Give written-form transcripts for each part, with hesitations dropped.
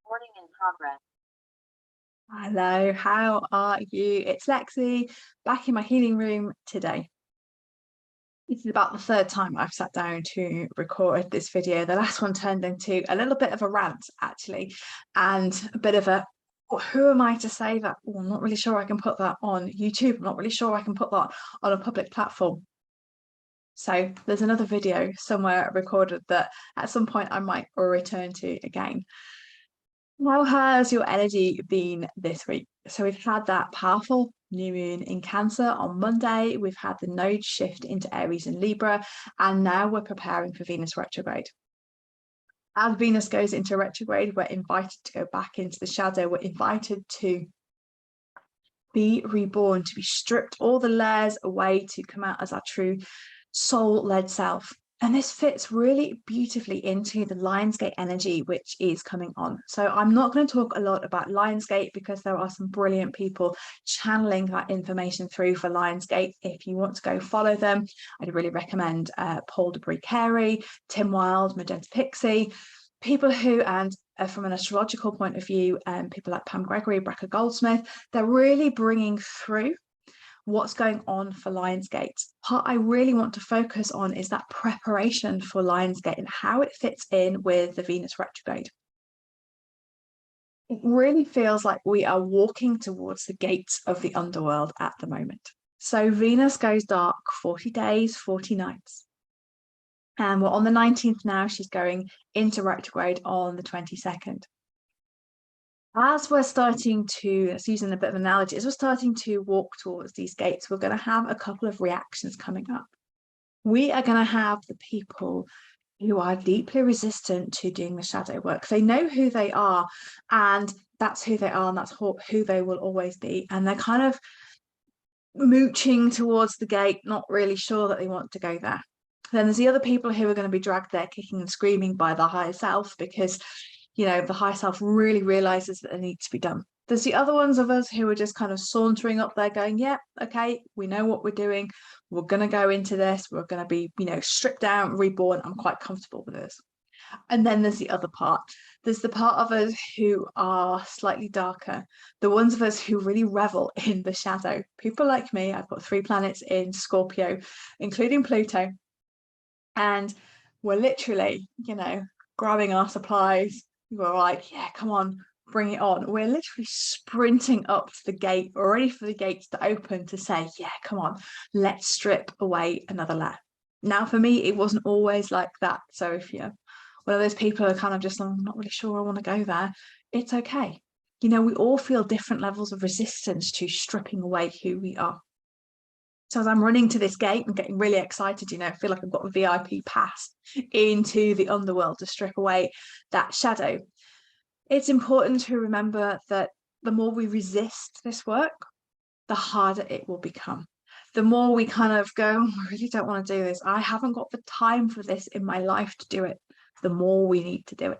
Recording in progress. Hello, how are you? It's Lexi back in my healing room today. This is about the third time I've sat down to record this video. The last one turned into a little bit of a rant, actually, and a bit of a who am I to say that? Oh, I'm not really sure I can put that on YouTube. I'm not really sure I can put that on a public platform. So there's another video somewhere recorded that at some point I might return to again. How has your energy been this week? So we've had that powerful new moon in Cancer on Monday. We've had the node shift into Aries and Libra, and now we're preparing for Venus retrograde. As Venus goes into retrograde, we're invited to go back into the shadow. We're invited to be reborn, to be stripped all the layers away, to come out as our true soul-led self. And this fits really beautifully into the Lionsgate energy, which is coming on. So I'm not going to talk a lot about Lionsgate because there are some brilliant people channeling that information through for Lionsgate. If you want to go follow them, I'd really recommend Paul Debris Carey, Tim Wilde, Magenta Pixie, people who, and from an astrological point of view, people like Pam Gregory, Brecca Goldsmith, they're really bringing through what's going on for Lionsgate. What I really want to focus on is that preparation for Lionsgate and how it fits in with the Venus retrograde. It really feels like we are walking towards the gates of the underworld at the moment. So Venus goes dark 40 days, 40 nights. And we're on the 19th now. She's going into retrograde on the 22nd. As we're starting to, let's use a bit of an analogy, as we're starting to walk towards these gates, we're going to have a couple of reactions coming up. We are going to have the people who are deeply resistant to doing the shadow work. They know who they are, and that's who they are, and that's who they will always be. And they're kind of mooching towards the gate, not really sure that they want to go there. Then there's the other people who are going to be dragged there kicking and screaming by the higher self because the higher self really realizes that it needs to be done. There's the other ones of us who are just kind of sauntering up there going, yeah, okay, we know what we're doing. We're going to go into this. We're going to be, stripped down, reborn. I'm quite comfortable with this. And then there's the other part. There's the part of us who are slightly darker, the ones of us who really revel in the shadow. People like me, I've got 3 planets in Scorpio, including Pluto. And we're literally, grabbing our supplies. We're like, yeah, come on, bring it on. We're literally sprinting up to the gate, ready for the gates to open to say, yeah, come on, let's strip away another layer. Now, for me, it wasn't always like that. So if you're one of those people who are kind of just, I'm not really sure I want to go there, it's okay. We all feel different levels of resistance to stripping away who we are. So as I'm running to this gate and getting really excited, I feel like I've got a VIP pass into the underworld to strip away that shadow. It's important to remember that the more we resist this work, the harder it will become. The more we kind of go, I really don't want to do this. I haven't got the time for this in my life to do it. The more we need to do it.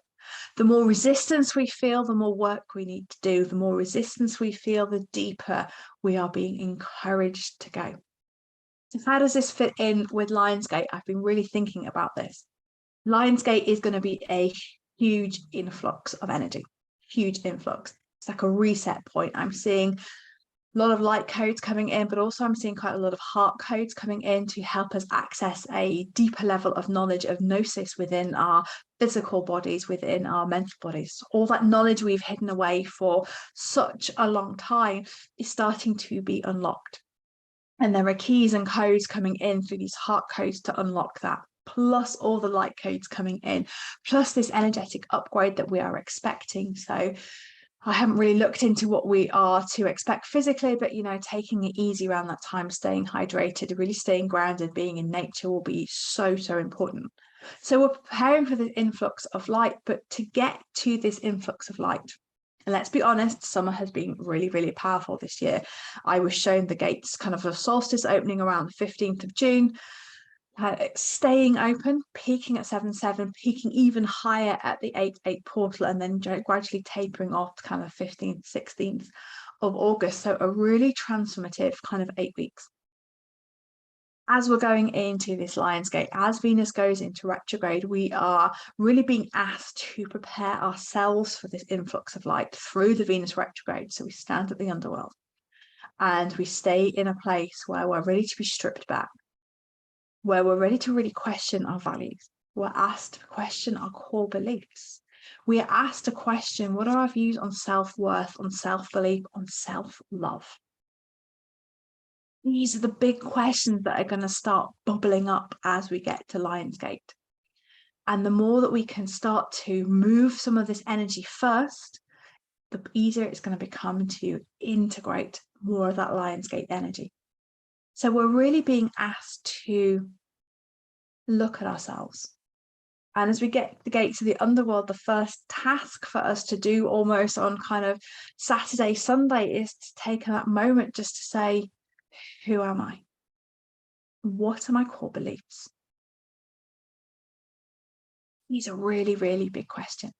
The more resistance we feel, the more work we need to do. The more resistance we feel, the deeper we are being encouraged to go. So how does this fit in with Lionsgate? I've been really thinking about this. Lionsgate is going to be a huge influx of energy, huge influx. It's like a reset point. I'm seeing a lot of light codes coming in, but also I'm seeing quite a lot of heart codes coming in to help us access a deeper level of knowledge of gnosis within our physical bodies, within our mental bodies. All that knowledge we've hidden away for such a long time is starting to be unlocked. And there are keys and codes coming in through these heart codes to unlock that, plus all the light codes coming in, plus this energetic upgrade that we are expecting. So I haven't really looked into what we are to expect physically, but taking it easy around that time, staying hydrated, really staying grounded, being in nature will be so, so important. So we're preparing for the influx of light, but to get to this influx of light, and let's be honest, summer has been really, really powerful this year. I was shown the gates kind of a solstice opening around the 15th of June, staying open, peaking at 7-7, peaking even higher at the 8-8 portal, and then gradually tapering off to kind of 15th, 16th of August. So a really transformative kind of 8 weeks. as we're going into this Lionsgate, as Venus goes into retrograde, we are really being asked to prepare ourselves for this influx of light through the Venus retrograde. So we stand at the underworld and we stay in a place where we're ready to be stripped back, where we're ready to really question our values. We're asked to question our core beliefs. We are asked to question, what are our views on self-worth, on self-belief, on self-love? These are the big questions that are going to start bubbling up as we get to Lionsgate. And the more that we can start to move some of this energy first, the easier it's going to become to integrate more of that Lionsgate energy. So we're really being asked to look at ourselves. And as we get the gates of the underworld, the first task for us to do almost on kind of Saturday, Sunday is to take that moment just to say, who am I? What are my core beliefs? These are really, really big questions,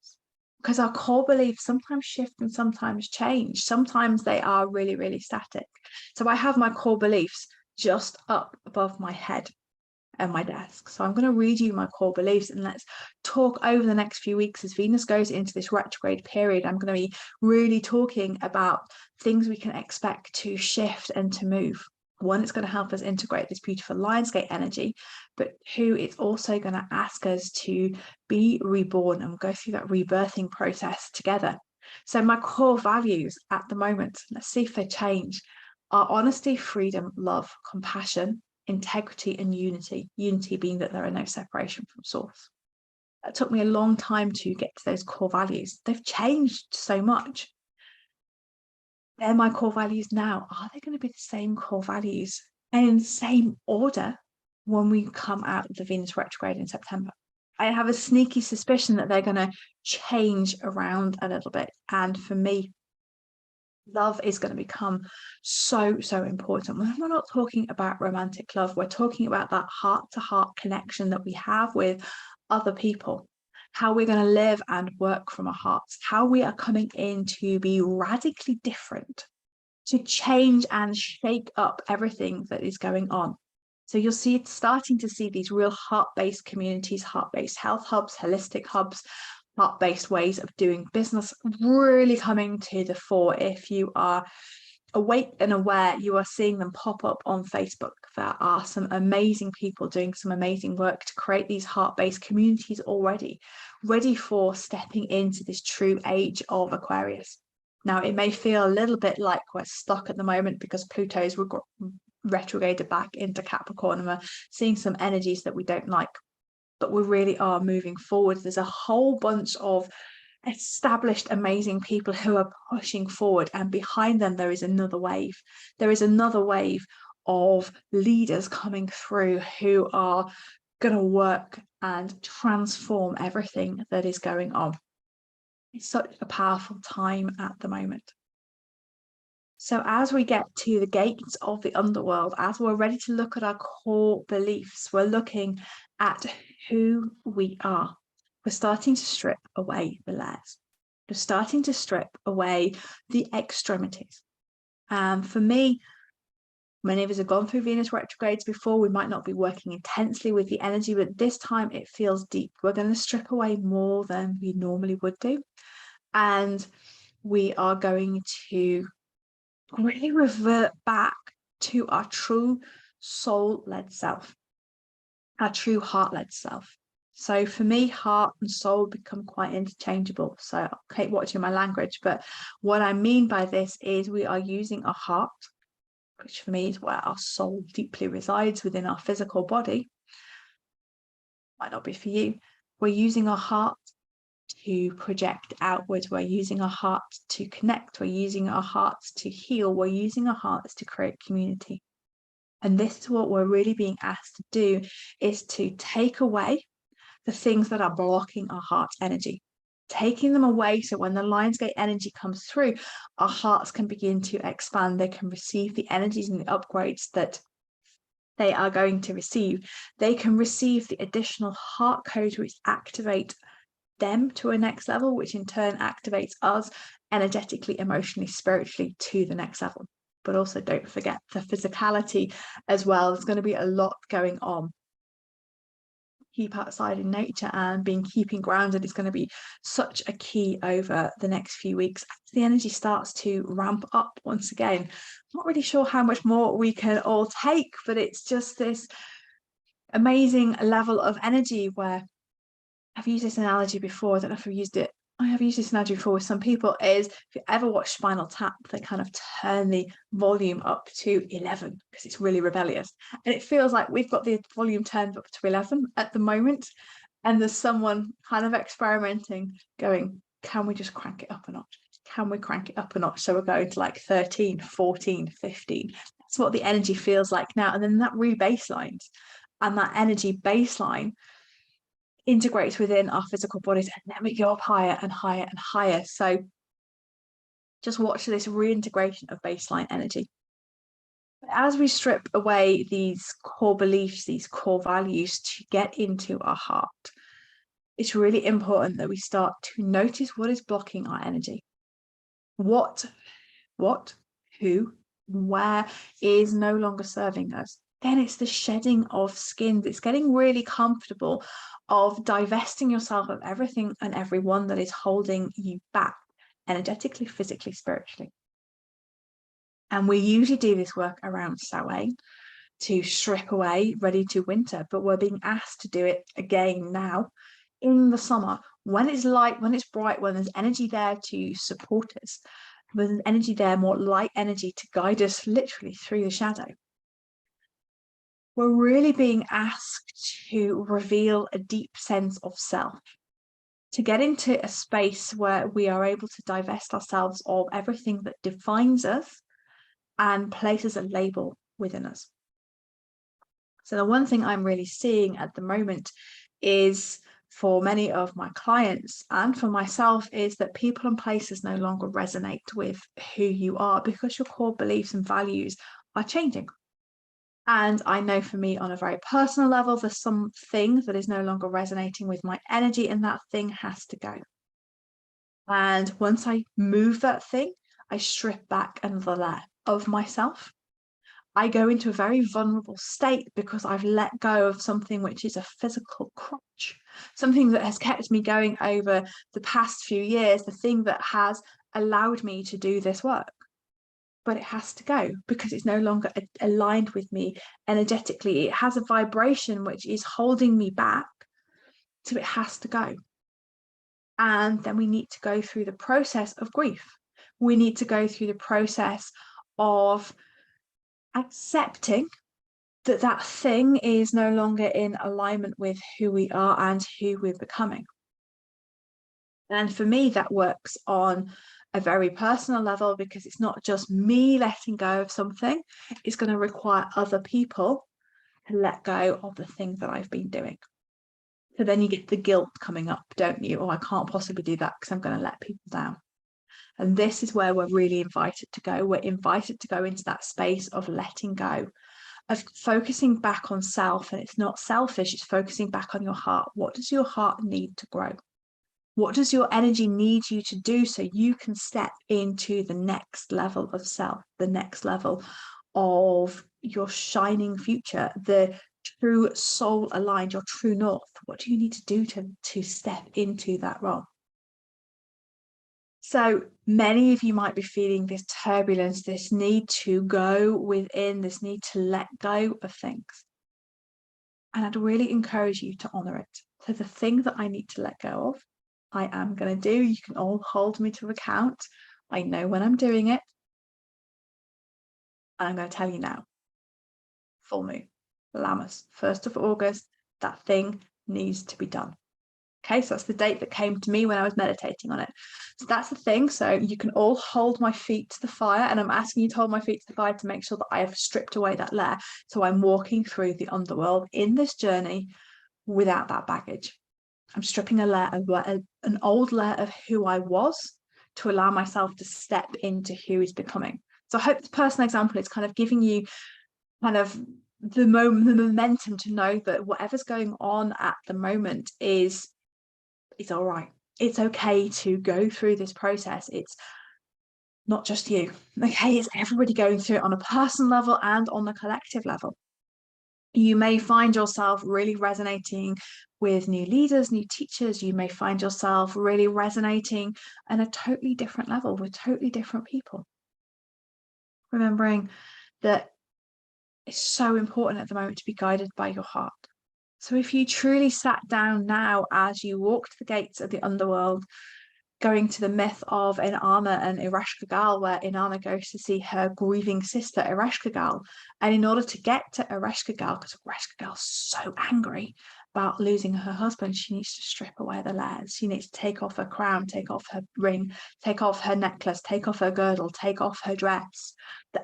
because our core beliefs sometimes shift and sometimes change. Sometimes they are really, really static. So I have my core beliefs just up above my head and my desk. So I'm going to read you my core beliefs, and let's talk over the next few weeks as Venus goes into this retrograde period. I'm going to be really talking about things we can expect to shift and to move. One, it's going to help us integrate this beautiful Lionsgate energy, but two, it's also going to ask us to be reborn and go through that rebirthing process together. So my core values at the moment, let's see if they change, are honesty, freedom, love, compassion, integrity, and unity. Unity being that there are no separation from source. That took me a long time to get to those core values. They've changed so much. They're my core values now. Are they going to be the same core values and in the same order when we come out of the Venus retrograde in September? I have a sneaky suspicion that they're going to change around a little bit. And for me, love is going to become so, so important. We're not talking about romantic love. We're talking about that heart-to-heart connection that we have with other people, how we're going to live and work from our hearts, how we are coming in to be radically different, to change and shake up everything that is going on. So you'll see it's starting to see these real heart-based communities, heart-based health hubs, holistic hubs, heart-based ways of doing business really coming to the fore. If you are awake and aware, you are seeing them pop up on Facebook. There are some amazing people doing some amazing work to create these heart-based communities already, ready for stepping into this true age of Aquarius. Now, it may feel a little bit like we're stuck at the moment because Pluto's retrograded back into Capricorn and we're seeing some energies that we don't like, but we really are moving forward. There's a whole bunch of established amazing people who are pushing forward, and behind them there is another wave. There is another wave of leaders coming through who are going to work and transform everything that is going on. It's such a powerful time at the moment. So as we get to the gates of the underworld, as we're ready to look at our core beliefs, we're looking at who we are. We're starting to strip away the layers. We're starting to strip away the extremities. For me, many of us have gone through Venus retrogrades before. We might not be working intensely with the energy, but this time it feels deep. We're going to strip away more than we normally would do. And we are going to really revert back to our true soul-led self, our true heart-led self. So for me, heart and soul become quite interchangeable. So I'll keep watching my language, but what I mean by this is we are using our heart, which for me is where our soul deeply resides within our physical body. Might not be for you. We're using our heart to project outwards. We're using our hearts to connect. We're using our hearts to heal. We're using our hearts to create community. And this is what we're really being asked to do, is to take away the things that are blocking our heart's energy, taking them away. So when the Lionsgate energy comes through, our hearts can begin to expand. They can receive the energies and the upgrades that they are going to receive. They can receive the additional heart codes which activate them to a next level, which in turn activates us energetically, emotionally, spiritually to the next level. but also don't forget the physicality as well. There's going to be a lot going on. Keep outside in nature and keeping grounded is going to be such a key over the next few weeks as the energy starts to ramp up once again. I'm not really sure how much more we can all take, but it's just this amazing level of energy where I've used this analogy before. I don't know if I've used it. I have used this analogy before with some people, is if you ever watch Spinal Tap, they kind of turn the volume up to 11 because it's really rebellious. And it feels like we've got the volume turned up to 11 at the moment. And there's someone kind of experimenting, going, can we just crank it up a notch? Can we crank it up a notch? So we're going to like 13, 14, 15. That's what the energy feels like now. And then that re-baselines. And that energy baseline integrates within our physical bodies, and then we go up higher and higher and higher. So just watch this reintegration of baseline energy. As we strip away these core beliefs, these core values to get into our heart, it's really important that we start to notice what is blocking our energy. What, who, where is no longer serving us. Then it's the shedding of skins. It's getting really comfortable of divesting yourself of everything and everyone that is holding you back energetically, physically, spiritually. And we usually do this work around Samhain to strip away, ready to winter, but we're being asked to do it again now in the summer, when it's light, when it's bright, when there's energy there to support us, when there's energy there, more light energy to guide us literally through the shadow. We're really being asked to reveal a deep sense of self, to get into a space where we are able to divest ourselves of everything that defines us and places a label within us. So the one thing I'm really seeing at the moment is, for many of my clients and for myself, is that people and places no longer resonate with who you are because your core beliefs and values are changing. And I know for me, on a very personal level, there's something that is no longer resonating with my energy, and that thing has to go. And once I move that thing, I strip back another layer of myself. I go into a very vulnerable state because I've let go of something which is a physical crutch, something that has kept me going over the past few years, the thing that has allowed me to do this work. But it has to go because it's no longer aligned with me energetically. It has a vibration which is holding me back, so it has to go. And then we need to go through the process of grief. We need to go through the process of accepting that that thing is no longer in alignment with who we are and who we're becoming. And for me, that works on a very personal level because it's not just me letting go of something. It's going to require other people to let go of the thing that I've been doing. So then you get the guilt coming up, don't you? Oh, I can't possibly do that because I'm going to let people down. And this is where we're really invited to go. We're invited to go into that space of letting go, of focusing back on self. And it's not selfish, it's focusing back on your heart. What does your heart need to grow? What does your energy need you to do so you can step into the next level of self, the next level of your shining future, the true soul aligned, your true north? What do you need to do to step into that role? So many of you might be feeling this turbulence, this need to go within, this need to let go of things. And I'd really encourage you to honor it. So the thing that I need to let go of, I am going to do. You can all hold me to account. I know when I'm doing it. And I'm going to tell you now. Full moon, Lammas, 1st of August, that thing needs to be done. Okay, so that's the date that came to me when I was meditating on it. So that's the thing. So you can all hold my feet to the fire, and I'm asking you to hold my feet to the fire to make sure that I have stripped away that layer. So I'm walking through the underworld in this journey without that baggage. I'm stripping a layer of an old layer of who I was to allow myself to step into who is becoming. So I hope this personal example is kind of giving you kind of the momentum to know that whatever's going on at the moment is all right. It's okay to go through this process. It's not just you. Okay, it's everybody going through it on a personal level and on the collective level. You may find yourself really resonating with new leaders, new teachers. You may find yourself really resonating on a totally different level with totally different people. Remembering that it's so important at the moment to be guided by your heart. So if you truly sat down now as you walked the gates of the underworld, going to the myth of Inanna and Ereshkigal, where Inanna goes to see her grieving sister Ereshkigal. And in order to get to Ereshkigal, because Ereshkigal's so angry about losing her husband, she needs to strip away the layers. She needs to take off her crown, take off her ring, take off her necklace, take off her girdle, take off her dress,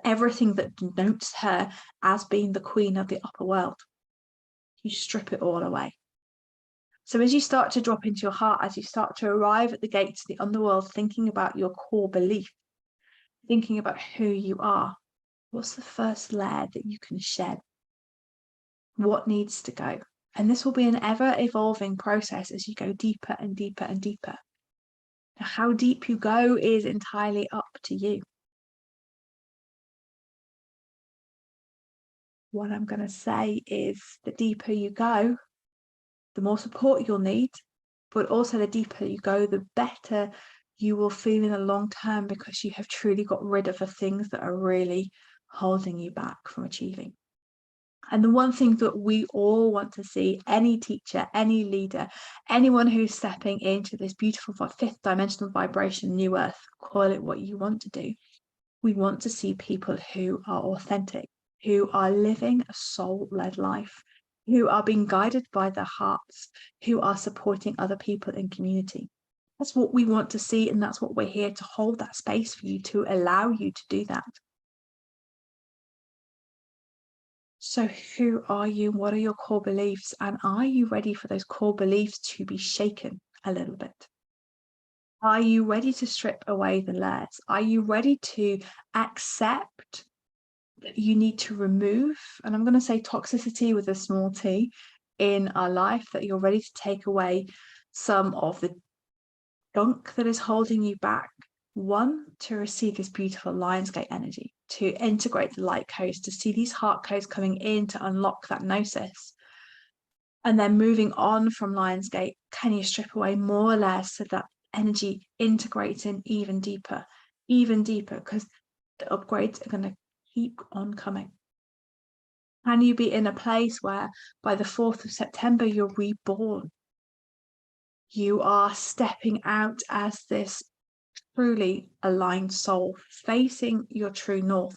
everything that denotes her as being the queen of the upper world. You strip it all away. So as you start to drop into your heart, as you start to arrive at the gates of the underworld, thinking about your core belief, thinking about who you are, what's the first layer that you can shed? What needs to go? And this will be an ever-evolving process as you go deeper and deeper and deeper. Now, how deep you go is entirely up to you. What I'm going to say is the deeper you go, the more support you'll need, but also the deeper you go, the better you will feel in the long term, because you have truly got rid of the things that are really holding you back from achieving. And the one thing that we all want to see, any teacher, any leader, anyone who's stepping into this beautiful fifth dimensional vibration, new earth, call it what you want to do. We want to see people who are authentic, who are living a soul-led life, who are being guided by their hearts, who are supporting other people in community. That's what we want to see, and that's what we're here to hold that space for you, to allow you to do that. So who are you? What are your core beliefs? And are you ready for those core beliefs to be shaken a little bit? Are you ready to strip away the layers? Are you ready to accept that you need to remove, and I'm going to say toxicity with a small t, in our life, that you're ready to take away some of the gunk that is holding you back? One, to receive this beautiful Lionsgate energy, to integrate the light codes, to see these heart codes coming in to unlock that gnosis. And then moving on from Lionsgate, can you strip away more layers so that energy integrates in even deeper, because the upgrades are going to keep on coming. Can you be in a place where by the 4th of September, you're reborn? You are stepping out as this truly aligned soul, facing your true north,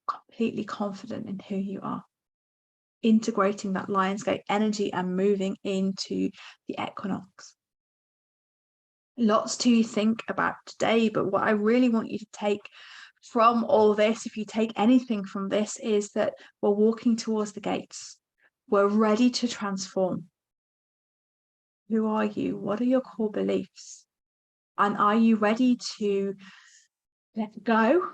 completely confident in who you are, integrating that Lionsgate energy and moving into the equinox. Lots to think about today, but what I really want you to take from all this, if you take anything from this, is that we're walking towards the gates. We're ready to transform. Who are you? What are your core beliefs? And are you ready to let go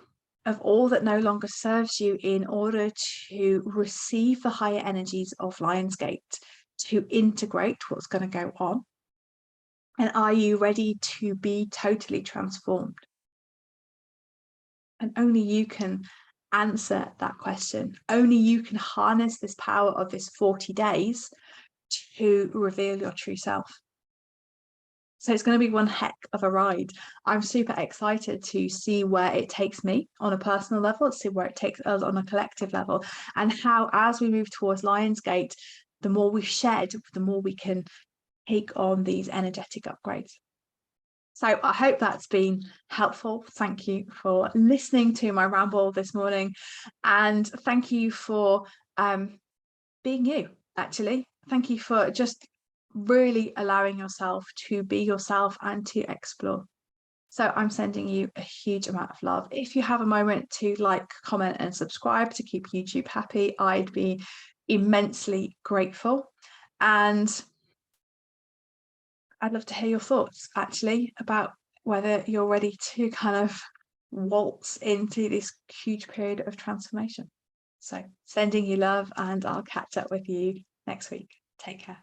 of all that no longer serves you in order to receive the higher energies of Lionsgate, to integrate what's going to go on? And are you ready to be totally transformed? And only you can answer that question. Only you can harness this power of this 40 days to reveal your true self. So it's going to be one heck of a ride. I'm super excited to see where it takes me on a personal level, to see where it takes us on a collective level, and how, as we move towards Lionsgate, the more we shed, the more we can take on these energetic upgrades. So I hope that's been helpful. Thank you for listening to my ramble this morning, and thank you for being you, actually. Thank you for just really allowing yourself to be yourself and to explore. So I'm sending you a huge amount of love. If you have a moment to like, comment and subscribe to keep YouTube happy, I'd be immensely grateful. And I'd love to hear your thoughts, actually, about whether you're ready to kind of waltz into this huge period of transformation. So sending you love, and I'll catch up with you next week. Take care.